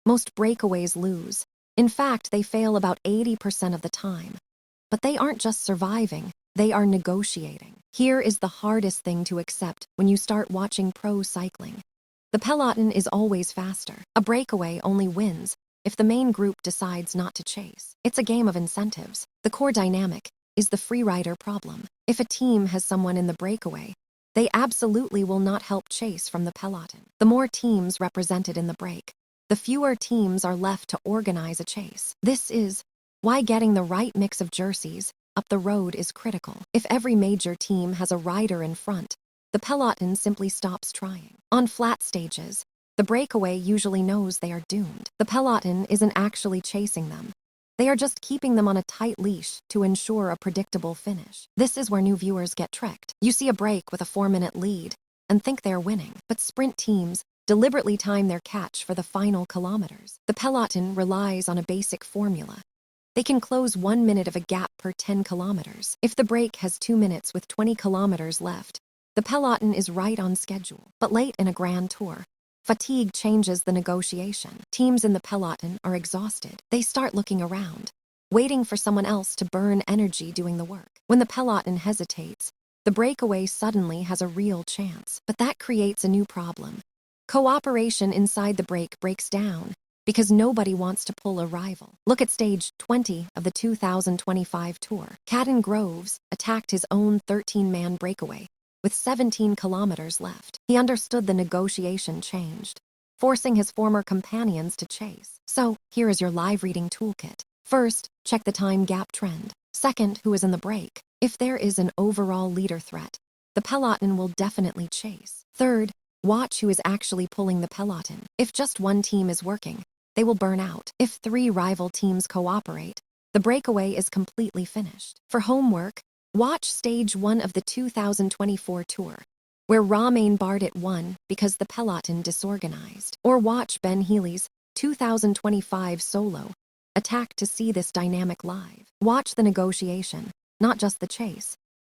Most breakaways lose. In fact, they fail about 80% of the time. But they aren't just surviving, they are negotiating. Here is the hardest thing to accept when you start watching pro cycling. The peloton is always faster. A breakaway only wins if the main group decides not to chase. It's a game of incentives. The core dynamic is the freerider problem. If a team has someone in the breakaway, they absolutely will not help chase from the peloton. The more teams represented in the break, the fewer teams are left to organize a chase. This is why getting the right mix of jerseys up the road is critical. If every major team has a rider in front, the peloton simply stops trying. On flat stages, the breakaway usually knows they are doomed. The peloton isn't actually chasing them. They are just keeping them on a tight leash to ensure a predictable finish. This is where new viewers get tricked. You see a break with a 4-minute lead and think they're winning, but sprint teams deliberately time their catch for the final kilometers. The peloton relies on a basic formula. They can close 1 minute of a gap per 10 kilometers. If the break has 2 minutes with 20 kilometers left, the peloton is right on schedule. But late in a grand tour, fatigue changes the negotiation. Teams in the peloton are exhausted. They start looking around, waiting for someone else to burn energy doing the work. When the peloton hesitates, the breakaway suddenly has a real chance. But that creates a new problem. Cooperation inside the break breaks down because nobody wants to pull a rival. Look at stage 20 of the 2025 tour. Cadden Groves attacked his own 13-man breakaway with 17 kilometers left. He understood the negotiation changed, forcing his former companions to chase. So, here is your live reading toolkit. First, check the time gap trend. Second, who is in the break. If there is an overall leader threat, the peloton will definitely chase. Third, watch who is actually pulling the peloton. If just one team is working, they will burn out. If 3 rival teams cooperate, the breakaway is completely finished. For homework, watch stage 1 of the 2024 tour, where Romain Bardet won because the peloton disorganized. Or watch Ben Healy's 2025 solo attack to see this dynamic live. Watch the negotiation, not just the chase.